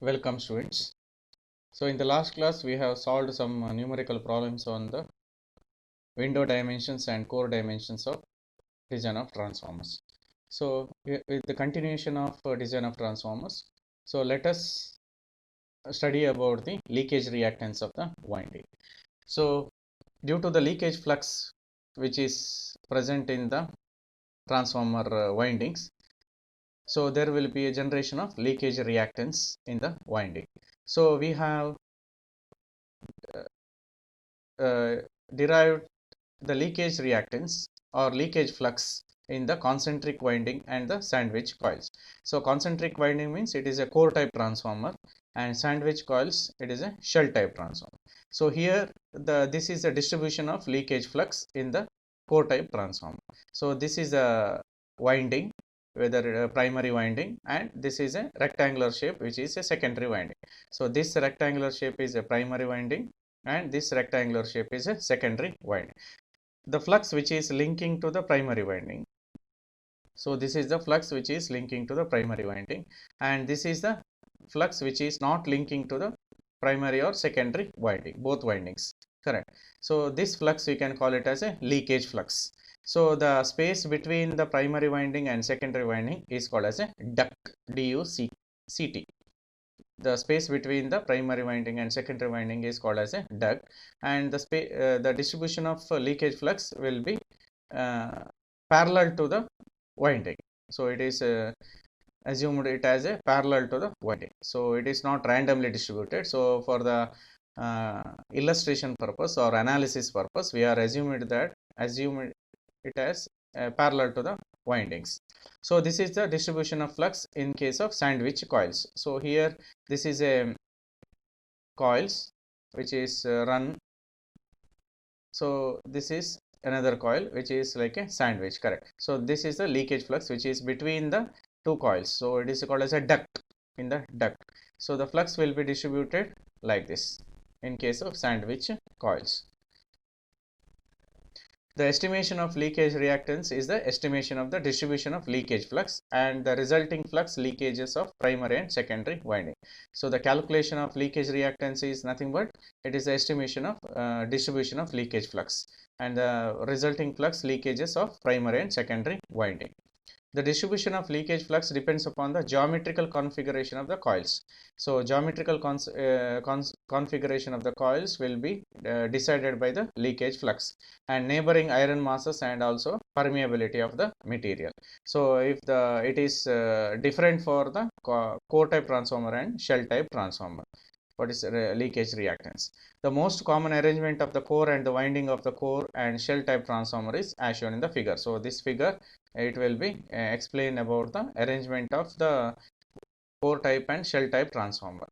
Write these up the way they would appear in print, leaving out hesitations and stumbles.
Welcome students. So in the last class we have solved some numerical problems on the window dimensions and core dimensions of design of transformers. So with the continuation of design of transformers, so let us study about the leakage reactance of the winding. So due to the leakage flux which is present in the transformer windings, so there will be a generation of leakage reactance in the winding. So we have uh, derived the leakage reactance or leakage flux in the concentric winding and the sandwich coils. So concentric winding means it is a core type transformer, and sandwich coils it is a shell type transformer. So here this is a distribution of leakage flux in the core type transformer. So this is a winding, whether a primary winding, and this is a rectangular shape which is a secondary winding. So this rectangular shape is a primary winding and this rectangular shape is a secondary winding. The flux which is linking to the primary winding, so this is the flux which is linking to the primary winding, and this is the flux which is not linking to the primary or secondary winding, both windings, correct. So this flux we can call it as a leakage flux. So the space between the primary winding and secondary winding is called as a duct, duct. The space between the primary winding and secondary winding is called as a duct, and the distribution of leakage flux will be uh, parallel to the winding. So it is assumed it as a parallel to the winding, so it is not randomly distributed. So for the illustration purpose or analysis purpose, we are assumed it as parallel to the windings. So this is the distribution of flux in case of sandwich coils. So here this is a coils which is run. So this is another coil which is like a sandwich, correct. So this is the leakage flux which is between the two coils, so it is called as a duct, in the duct. So the flux will be distributed like this in case of sandwich coils. The estimation of leakage reactance is the estimation of the distribution of leakage flux and the resulting flux leakages of primary and secondary winding. So the calculation of leakage reactance is nothing but it is the estimation of distribution of leakage flux and the resulting flux leakages of primary and secondary winding. The distribution of leakage flux depends upon the geometrical configuration of the coils. So geometrical configuration of the coils will be decided by the leakage flux and neighboring iron masses and also permeability of the material. So if it is different for the core type transformer and shell type transformer. What is leakage reactance? The most common arrangement of the core and the winding of the core and shell type transformer is as shown in the figure. So this figure it will be explain about the arrangement of the core type and shell type transformer,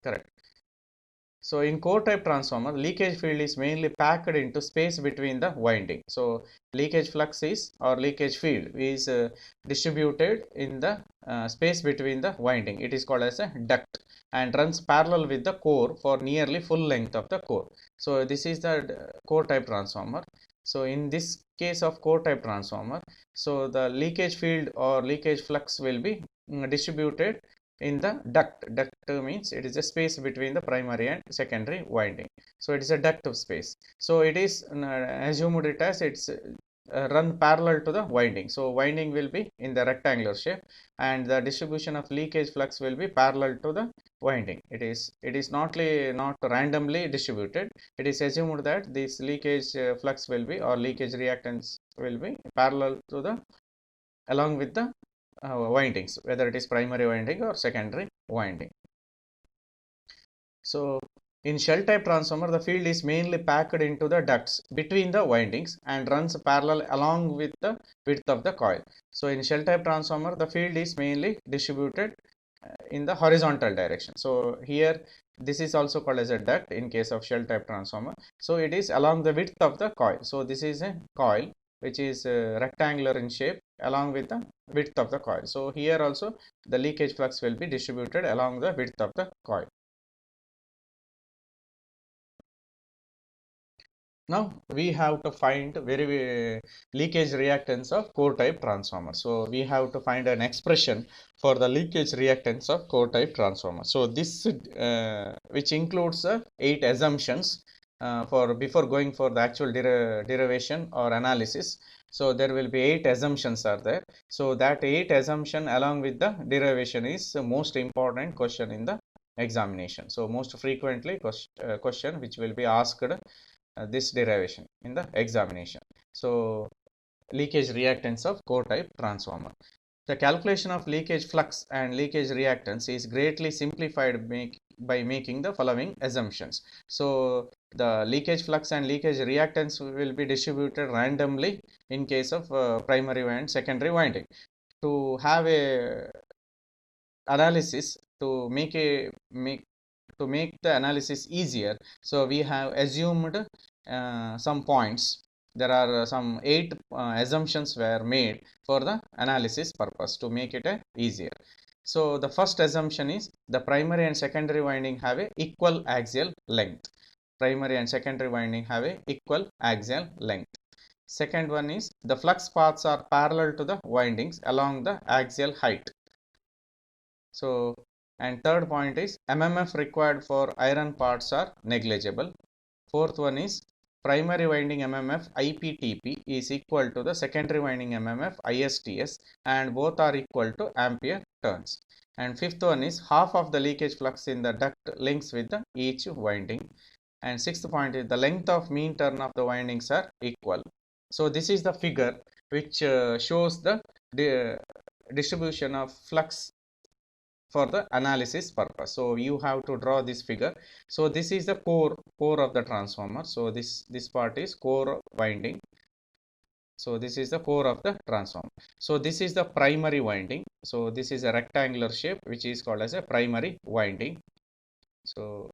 correct. So in core type transformer, leakage field is mainly packed into space between the winding. So leakage flux is or leakage field is distributed in the space between the winding. It is called as a duct and runs parallel with the core for nearly full length of the core. So this is the core type transformer. So in this case of core type transformer, so the leakage field or leakage flux will be distributed in the duct. Duct means it is a space between the primary and secondary winding. So it is a duct of space. So it is assumed it as it's run parallel to the winding. So winding will be in the rectangular shape and the distribution of leakage flux will be parallel to the winding. It is not randomly distributed. It is assumed that this leakage flux will be or leakage reactance will be parallel to the along with the windings, whether it is primary winding or secondary winding. So in shell type transformer, the field is mainly packed into the ducts between the windings and runs parallel along with the width of the coil. So in shell type transformer, the field is mainly distributed in the horizontal direction. So here this is also called as a duct in case of shell type transformer. So it is along the width of the coil. So this is a coil which is rectangular in shape along with the width of the coil. So here also the leakage flux will be distributed along the width of the coil. Now we have to find leakage reactance of core type transformer. So we have to find an expression for the leakage reactance of core type transformer. So this which includes 8 assumptions for before going for the actual derivation or analysis. So there will be 8 assumptions are there. So that 8 assumption along with the derivation is the most important question in the examination. So most frequently question which will be asked this derivation in the examination. So leakage reactance of core type transformer. The calculation of leakage flux and leakage reactance is greatly simplified by making the following assumptions. So the leakage flux and leakage reactance will be distributed randomly in case of primary and secondary winding. To have a analysis to make the analysis easier, so we have assumed some points. There are some 8 assumptions were made for the analysis purpose to make it easier. So the first assumption is the primary and secondary winding have a equal axial length. Primary and secondary winding have a equal axial length. Second one is the flux paths are parallel to the windings along the axial height. So, and third point is MMF required for iron parts are negligible. Fourth one is primary winding MMF IPTP is equal to the secondary winding MMF ISTS, and both are equal to ampere turns. And fifth one is half of the leakage flux in the duct links with the each winding. And sixth point is the length of mean turn of the windings are equal. So this is the figure which shows the distribution of flux for the analysis purpose. So you have to draw this figure. So this is the core of the transformer. So this part is core winding. So this is the core of the transformer. So this is the primary winding. So this is a rectangular shape which is called as a primary winding. So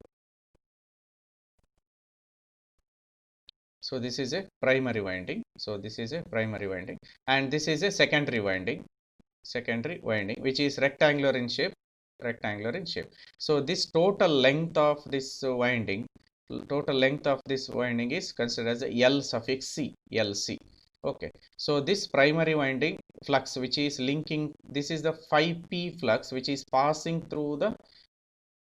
this is a primary winding. So this is a primary winding, and this is a secondary winding. Secondary winding which is rectangular in shape. So this total length of this winding is considered as a L suffix C, LC. Okay, so this primary winding flux which is linking, this is the 5P flux which is passing through the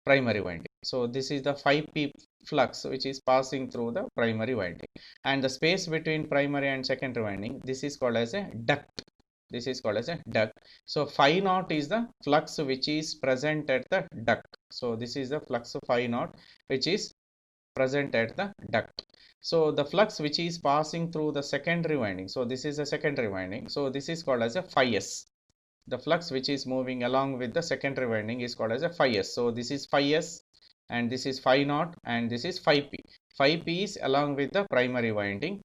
primary winding. So this is the 5P flux which is passing through the primary winding, and the space between primary and secondary winding, this is called as a duct. This is called as a duct. So phi naught is the flux which is present at the duct. So this is the flux of phi naught which is present at the duct. So the flux which is passing through the secondary winding, so this is a secondary winding, so this is called as a phi s. The flux which is moving along with the secondary winding is called as a phi s. So this is phi s, and this is phi naught, and this is phi p. Phi p is along with the primary winding,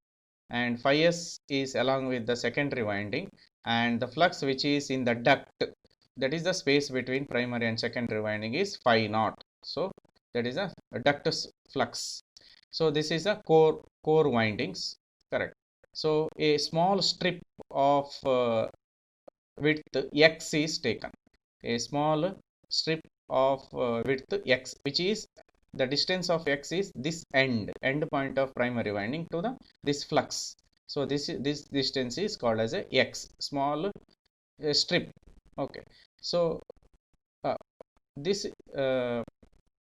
and phi s is along with the secondary winding, and the flux which is in the duct, that is the space between primary and secondary winding, is phi naught. So that is a duct flux. So this is a core windings, correct. So a small strip of width x is taken. A small strip of width x, which is the distance of x is this end point of primary winding to the this flux. So this distance is called as a x, small strip. Okay, so this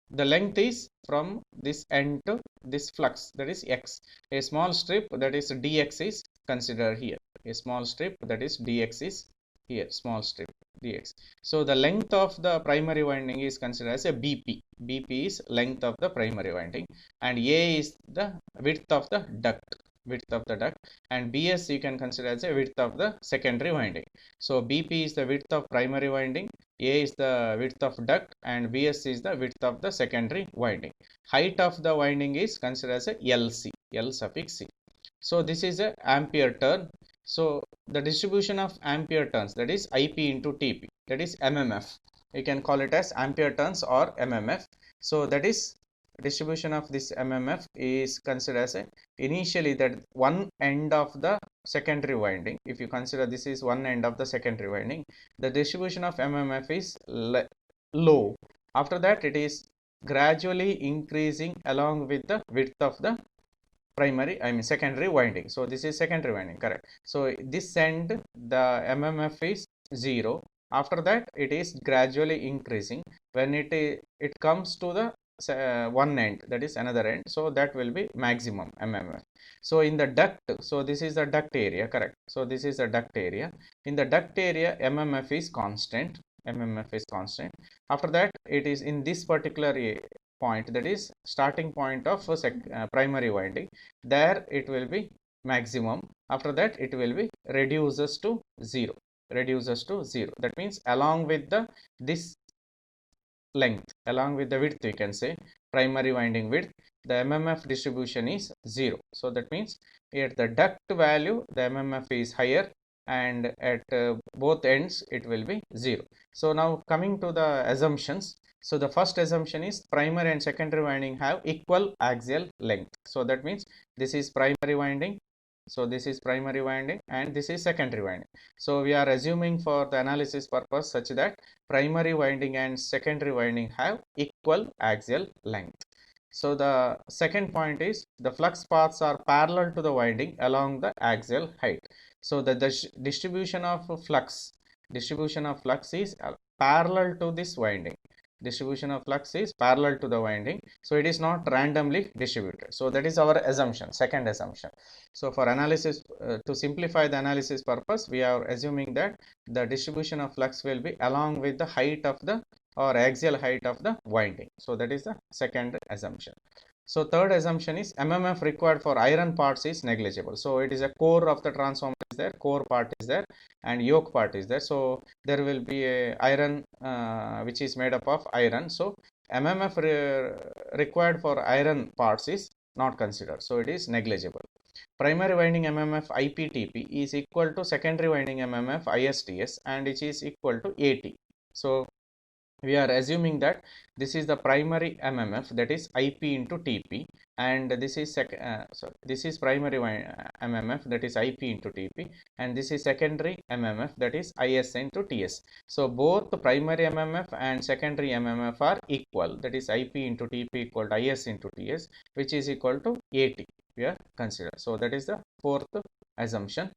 the length is from this end to this flux, that is x. A small strip, that is dx, is considered here. A small strip, that is dx, is here, small strip dx. So the length of the primary winding is considered as a bp. Bp is length of the primary winding, and a is the width of the duct, and bs you can consider as a width of the secondary winding. So bp is the width of primary winding, a is the width of duct, and bs is the width of the secondary winding. Height of the winding is considered as a lc, L suffix c. So this is a ampere turn. So the distribution of ampere turns, that is ip into tp, that is mmf. You can call it as ampere turns or mmf. So that is distribution of this mmf is considered as a, initially that one end of the secondary winding. If you consider this is one end of the secondary winding, the distribution of mmf is low. After that it is gradually increasing along with the width of the secondary winding. So this is secondary winding, correct. So this end the MMF is 0. After that it is gradually increasing. When it comes to the one end, that is another end, so that will be maximum MMF. So in the duct, so this is the duct area, correct. So this is the duct area. In the duct area MMF is constant. After that it is in this particular point, that is starting point of primary winding, there it will be maximum. After that it will be reduces to 0. That means along with the this length, along with the width, you can say primary winding width, the MMF distribution is 0. So that means at the duct value the MMF is higher, and at both ends it will be 0. So now coming to the assumptions. So the first assumption is primary and secondary winding have equal axial length. So that means this is primary winding, so this is primary winding, and this is secondary winding. So we are assuming for the analysis purpose such that primary winding and secondary winding have equal axial length. So the second point is the flux paths are parallel to the winding along the axial height. So the distribution of flux is parallel to this winding. Distribution of flux is parallel to the winding, so it is not randomly distributed. So that is our assumption, second assumption. So for analysis, to simplify the analysis purpose, we are assuming that the distribution of flux will be along with the height of the or axial height of the winding. So that is the second assumption. So third assumption is MMF required for iron parts is negligible. So it is a core of the transformer is there, core part is there, and yoke part is there. So there will be a iron which is made up of iron. So MMF required for iron parts is not considered. So it is negligible. Primary winding MMF IPTP is equal to secondary winding MMF ISTS, and it is equal to AT. So we are assuming that this is the primary MMF, that is IP into TP, and this is this is primary MMF, that is IP into TP, and this is secondary MMF, that is IS into TS. So both the primary MMF and secondary MMF are equal, that is IP into TP equal to IS into TS, which is equal to AT we are considered. So that is the fourth assumption.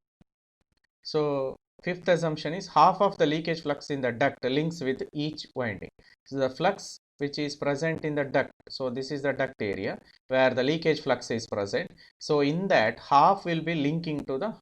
So fifth assumption is half of the leakage flux in the duct links with each winding. So the flux which is present in the duct, so this is the duct area where the leakage flux is present. So in that, half will be linking to the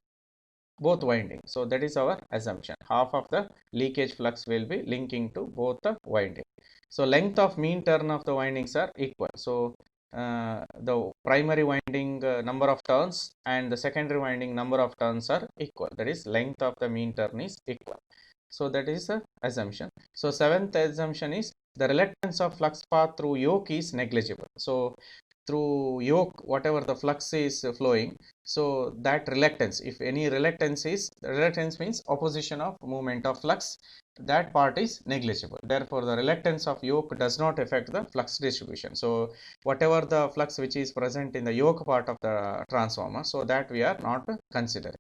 both windings. So that is our assumption. Half of the leakage flux will be linking to both the winding. So length of mean turn of the windings are equal. So the primary winding number of turns and the secondary winding number of turns are equal, that is length of the mean turn is equal. So that is the assumption. So seventh assumption is the reluctance of flux path through yoke is negligible. So through yoke, whatever the flux is flowing, so that reluctance, if any reluctance means opposition of movement of flux, that part is negligible. Therefore the reluctance of yoke does not affect the flux distribution. So whatever the flux which is present in the yoke part of the transformer, so that we are not considering.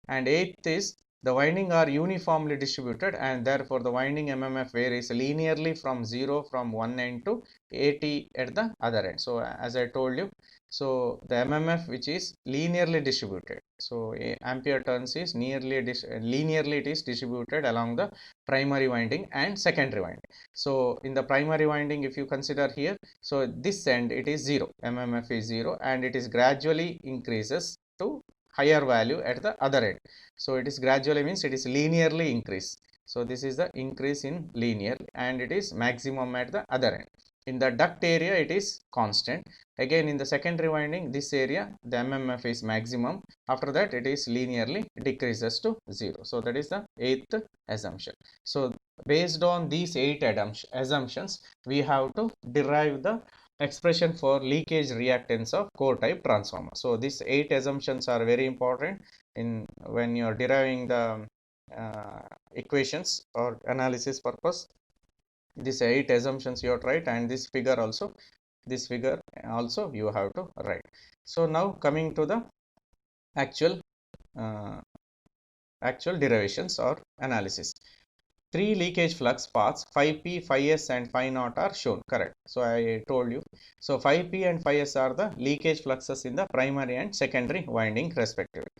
And eighth is the winding are uniformly distributed, and therefore the winding MMF varies linearly from 0 from one end to 80 at the other end. So as I told you, so the MMF which is linearly distributed, so ampere turns is linearly it is distributed along the primary winding and secondary winding. So in the primary winding, if you consider here, so this end it is 0, MMF is 0, and it is gradually increases to higher value at the other end. So it is gradually means it is linearly increase. So this is the increase in linear, and it is maximum at the other end. In the duct area it is constant. Again in the secondary winding, this area the MMF is maximum. After that it is linearly decreases to 0. So that is the eighth assumption. So based on these 8 assumptions, we have to derive the expression for leakage reactance of core type transformer. So these 8 assumptions are very important in when you are deriving the equations or analysis purpose. These 8 assumptions you have to write, and this figure also you have to write. So now coming to the actual derivations or analysis. three leakage flux paths, phi p, phi s and phi naught are shown. Correct. So I told you. So phi p and phi s are the leakage fluxes in the primary and secondary winding respectively.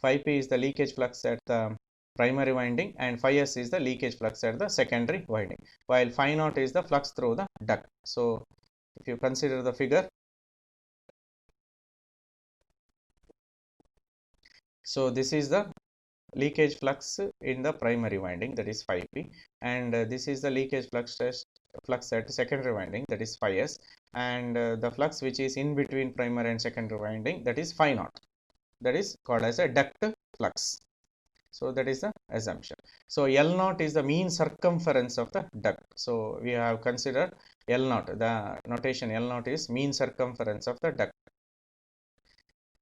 Phi p is the leakage flux at the primary winding and phi s is the leakage flux at the secondary winding, while phi naught is the flux through the duct. So if you consider the figure, so this is the leakage flux in the primary winding, that is phi p, and this is the leakage flux at secondary winding, that is phi s, and the flux which is in between primary and secondary winding, that is phi naught, that is called as a duct flux. So that is the assumption. So L naught is the mean circumference of the duct. So we have considered L naught, the notation L naught is mean circumference of the duct.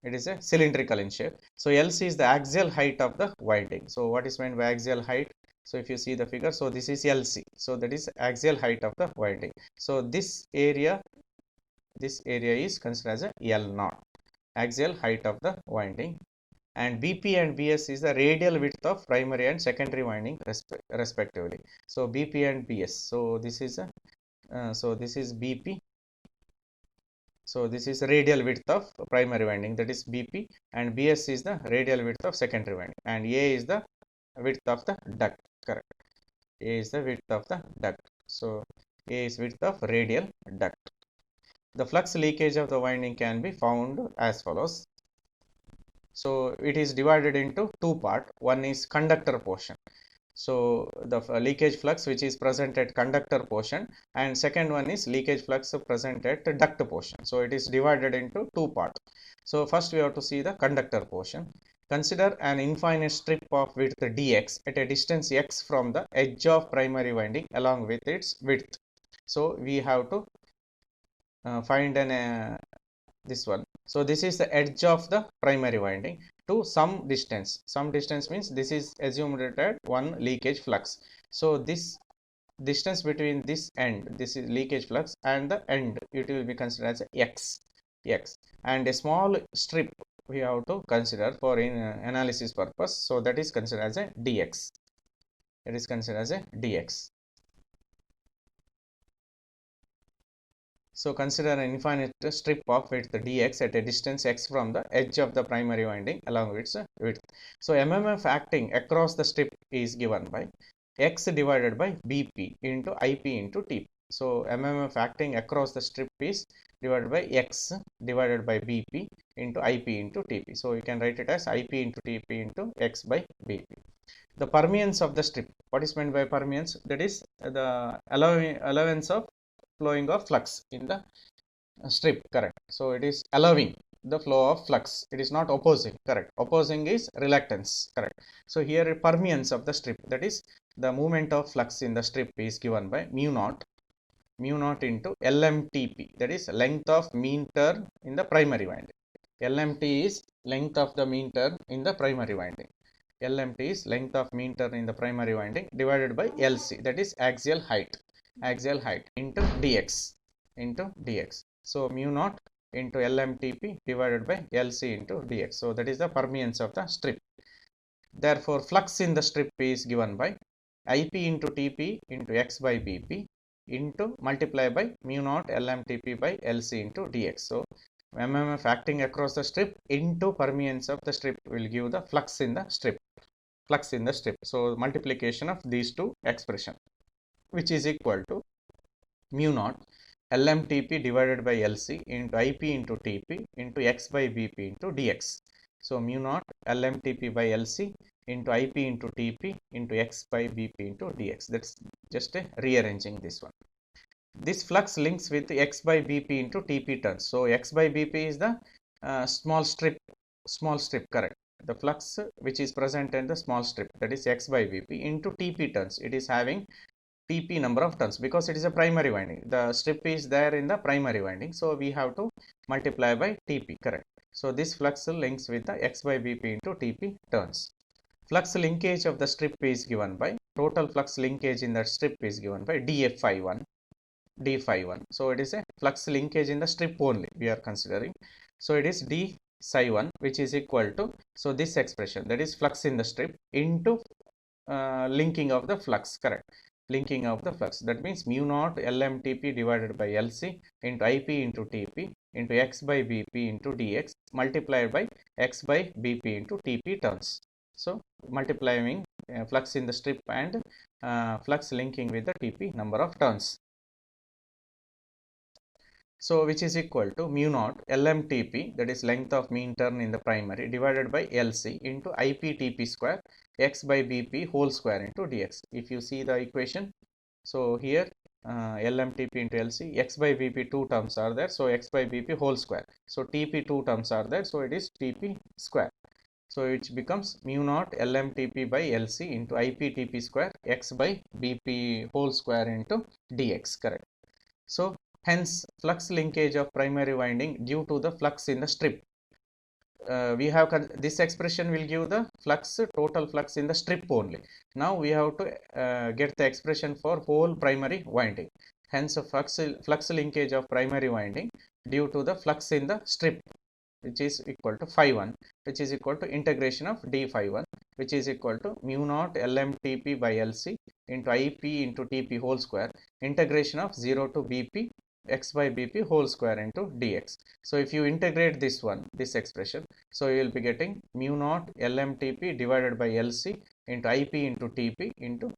It is a cylindrical in shape. So LC is the axial height of the winding. So what is meant by axial height? So if you see the figure, so this is LC. So that is axial height of the winding. So this area is considered as a L naught, axial height of the winding. And BP and BS is the radial width of primary and secondary winding respectively. So BP and BS. So this is this is BP. So this is radial width of primary winding, that is BP, and BS is the radial width of secondary winding, and A is the width of the duct. Correct. A is the width of the duct. So A is width of radial duct. The flux leakage of the winding can be found as follows. So it is divided into two parts. One is conductor portion. So the leakage flux which is present at conductor portion, and second one is leakage flux present at duct portion. So it is divided into two parts. So first we have to see the conductor portion. Consider an infinite strip of width dx at a distance x from the edge of primary winding along with its width. So we have to find this one. So this is the edge of the primary winding to some distance. Some distance means this is assumed at one leakage flux. So this distance between this end, this is leakage flux, and the end, it will be considered as x. And a small strip we have to consider for analysis purpose. So that is considered as a dx. It is considered as a dx. So consider an infinite strip of width dx at a distance x from the edge of the primary winding along its width. So MMF acting across the strip is given by x divided by BP into IP into TP. So MMF acting across the strip is divided by x divided by BP into IP into TP. So you can write it as IP into TP into x by BP. The permeance of the strip. What is meant by permeance? That is the allowance of flowing of flux in the strip. Correct. So it is allowing the flow of flux, it is not opposing. Correct. Opposing is reluctance. Correct. So here permeance of the strip, that is the movement of flux in the strip, is given by mu naught into LMTP, that is length of mean turn in the primary winding. LMT is length of the mean turn in the primary winding. LMT is length of mean turn in the primary winding divided by LC, that is axial height into dx. So mu naught into LMTP divided by LC into dx. So that is the permeance of the strip. Therefore flux in the strip is given by IP into TP into x by BP into multiply by mu naught LMTP by LC into dx. So MMF acting across the strip into permeance of the strip will give the flux in the strip. So multiplication of these two expressions, which is equal to mu naught LMTP divided by LC into IP into TP into x by BP into dx. So mu naught LMTP by LC into IP into TP into x by BP into dx. That's just rearranging this one. This flux links with x by BP into TP turns. So x by BP is the small strip. Correct. The flux which is present in the small strip, that is x by BP into TP turns. It is having TP number of turns because it is a primary winding. The strip is there in the primary winding. So we have to multiply by TP. Correct. So this flux links with the x by BP into TP turns. Flux linkage of the strip is given by total flux linkage in the strip is given by dF phi 1. So it is a flux linkage in the strip only we are considering. So it is d psi 1, which is equal to, so this expression, that is flux in the strip into linking of the flux, correct? Linking of the flux, that means mu naught LMTP divided by LC into IP into TP into x by BP into dx multiplied by x by BP into TP turns. So multiplying flux in the strip and flux linking with the TP number of turns. So which is equal to mu naught LMTP, that is length of mean turn in the primary, divided by LC into IPTP square x by BP whole square into dx. If you see the equation, so here LMTP into LC, x by BP two terms are there, so x by BP whole square. So TP two terms are there, so it is TP square. So it becomes mu naught LMTP by LC into IPTP square x by BP whole square into dx, correct? So hence flux linkage of primary winding due to the flux in the strip. We have this expression will give the flux, total flux in the strip only. Now we have to get the expression for whole primary winding. Hence flux linkage of primary winding due to the flux in the strip, which is equal to phi 1, which is equal to integration of d phi 1, which is equal to mu naught LMTP by LC into IP into TP whole square, integration of 0 to BP x by BP whole square into dx. So if you integrate this one, this expression, so you will be getting mu naught LMTP divided by LC into IP into TP into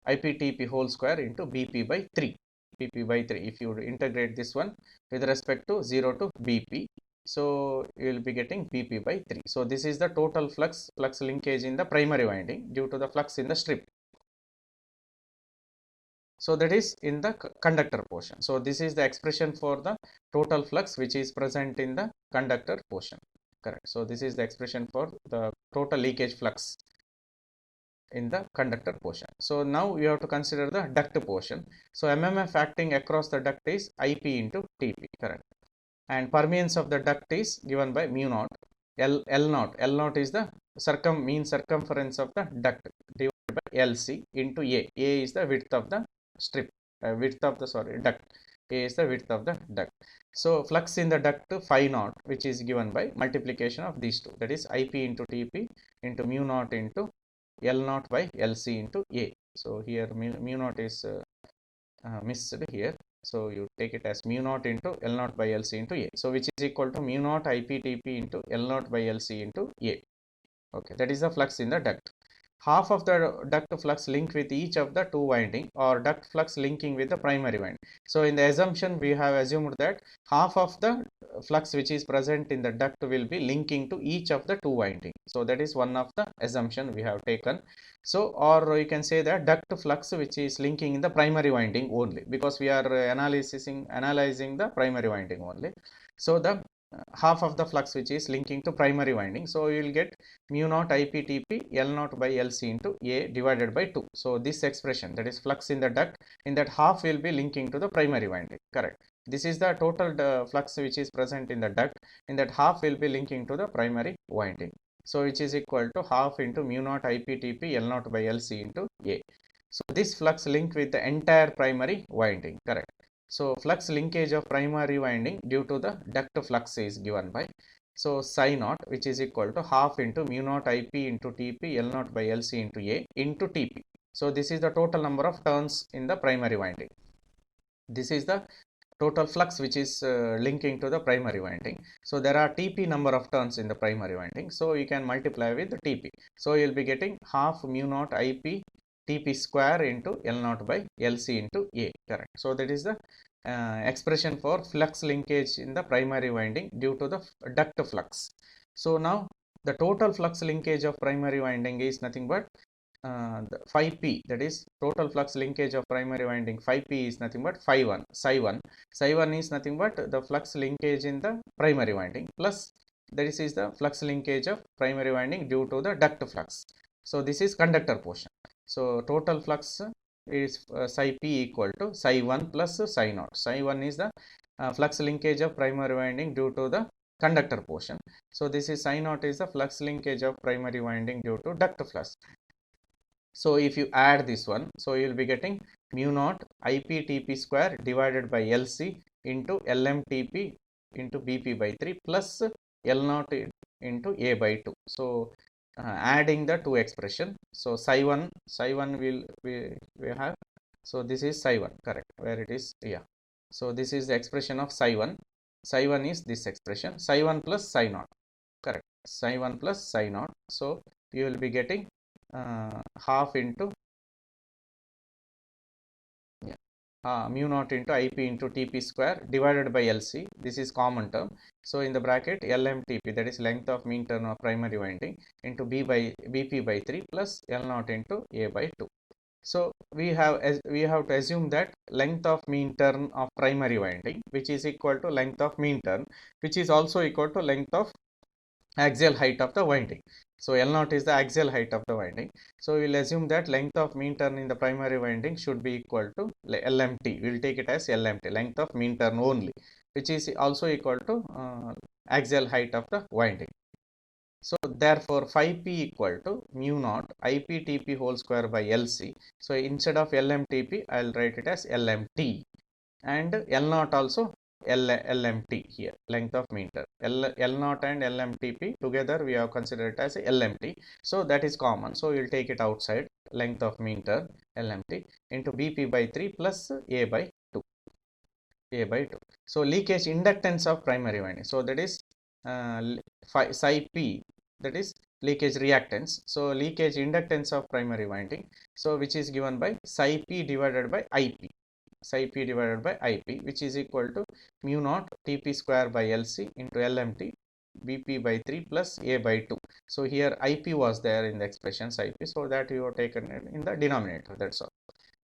IPTP whole square into BP by 3. BP by 3. If you integrate this one with respect to 0 to BP, so you will be getting BP by 3. So this is the total flux linkage in the primary winding due to the flux in the strip. So that is in the conductor portion. So this is the expression for the total flux which is present in the conductor portion, correct? So this is the expression for the total leakage flux in the conductor portion. So now you have to consider the duct portion. So MMF acting across the duct is IP into TP, correct? And permeance of the duct is given by mu naught L naught. L naught is the mean circumference of the duct divided by LC into A. A is the width of the strip, duct. A is the width of the duct. So flux in the duct phi naught, which is given by multiplication of these two, that is IP into TP into mu naught into L naught by LC into A. So here mu naught is missed here. So you take it as mu naught into L naught by LC into A. So which is equal to mu naught IPTP into L naught by LC into A. Okay, that is the flux in the duct. Half of the duct flux link with each of the two winding, or duct flux linking with the primary winding. So in the assumption, we have assumed that half of the flux which is present in the duct will be linking to each of the two winding. So that is one of the assumption we have taken. So, or you can say that duct flux which is linking in the primary winding only, because we are analyzing the primary winding only. So the half of the flux which is linking to primary winding, so you will get mu naught IPTP L naught by LC into A divided by 2. So this expression, that is flux in the duct, in that half will be linking to the primary winding, correct? This is the total flux which is present in the duct, in that half will be linking to the primary winding. So which is equal to half into mu naught IPTP L naught by LC into A. So this flux link with the entire primary winding, correct? So flux linkage of primary winding due to the duct flux is given by, so psi naught, which is equal to half into mu naught IP into TP L naught by LC into A into TP. So this is the total number of turns in the primary winding. This is the total flux which is linking to the primary winding. So there are TP number of turns in the primary winding. So you can multiply with the TP. So you will be getting half mu naught IP TP square into L naught by LC into A, correct? So that is the expression for flux linkage in the primary winding due to the duct flux. So now the total flux linkage of primary winding is nothing but the phi p, that is total flux linkage of primary winding phi p is nothing but psi 1. Psi 1 is nothing but the flux linkage in the primary winding, plus this is the flux linkage of primary winding due to the duct flux. So this is conductor portion. So total flux is psi p equal to psi 1 plus psi naught. Psi 1 is the flux linkage of primary winding due to the conductor portion. So this is psi naught is the flux linkage of primary winding due to duct flux. So if you add this one, so you will be getting mu naught IPTP square divided by LC into LMTP into BP by 3 plus L naught into A by 2. So adding the two expression. So psi1 will we have, so this is psi1, correct, where it is, yeah. So this is the expression of psi1 is this expression, psi1 plus psi naught, correct, psi1 plus psi naught. So you will be getting half into mu naught into Ip into Tp square divided by Lc. This is common term. So in the bracket LMTP, that is length of mean turn of primary winding, into Bp by 3 plus L naught into A by 2. So we have to assume that length of mean turn of primary winding, which is equal to length of mean turn, which is also equal to length of axial height of the winding. So L naught is the axial height of the winding. So we will assume that length of mean turn in the primary winding should be equal to LMT. We will take it as LMT, length of mean turn only, which is also equal to axial height of the winding. So therefore phi p equal to mu naught IPTP whole square by LC. So instead of LMTP, I will write it as LMT, and L naught also LMT here, length of mean turn. L naught and LMTP together we have considered it as LMT. So that is common. So we will take it outside, length of mean turn LMT into Bp by 3 plus A by 2. A by 2. So leakage inductance of primary winding. So that is psi p, that is leakage reactance. So leakage inductance of primary winding, so which is given by psi p divided by Ip. Psi p divided by Ip, which is equal to mu naught Tp square by Lc into LMT Bp by 3 plus A by 2. So here Ip was there in the expressions Ip, so that you have taken it in the denominator, that's all.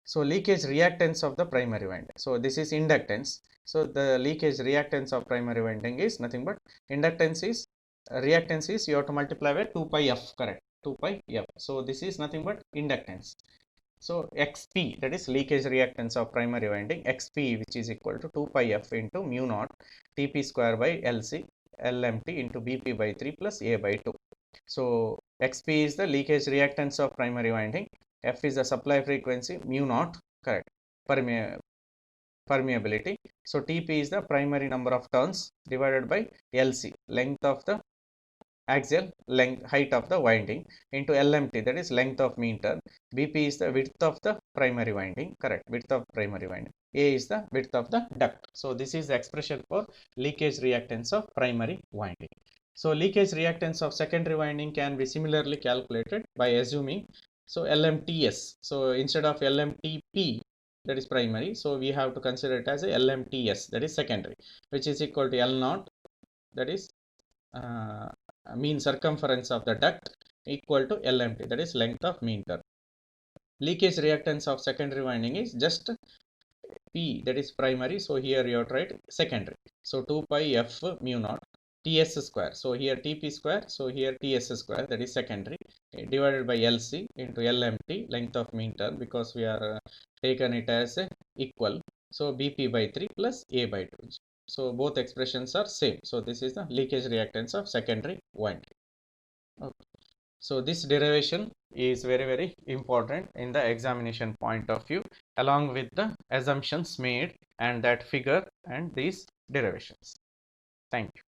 So leakage reactance of the primary winding. So this is inductance. So the leakage reactance of primary winding is nothing but inductance is reactance is you have to multiply by 2 pi f, correct, 2 pi f. So this is nothing but inductance. So xp, that is leakage reactance of primary winding, xp, which is equal to 2 pi f into mu naught Tp square by Lc LMT into Bp by 3 plus A by 2. So xp is the leakage reactance of primary winding, f is the supply frequency, mu naught, correct, permeability. So Tp is the primary number of turns divided by Lc, length of the axial length height of the winding, into LMT, that is length of mean turn. Bp is the width of the primary winding, correct, width of primary winding. A is the width of the duct. So this is the expression for leakage reactance of primary winding. So leakage reactance of secondary winding can be similarly calculated by assuming, so LMTS. So instead of LMTP, that is primary, so we have to consider it as a LMTS, that is secondary, which is equal to L naught, that is mean circumference of the duct, equal to LMT, that is length of mean turn. Leakage reactance of secondary winding is just P, that is primary. So here you have to write secondary. So 2 pi f mu naught Ts square. So here Tp square. So here Ts square, that is secondary, divided by Lc into LMT, length of mean turn, because we are taken it as equal. So Bp by 3 plus A by 2. So both expressions are same. So this is the leakage reactance of secondary winding. Okay. So this derivation is very important in the examination point of view, along with the assumptions made and that figure and these derivations. Thank you.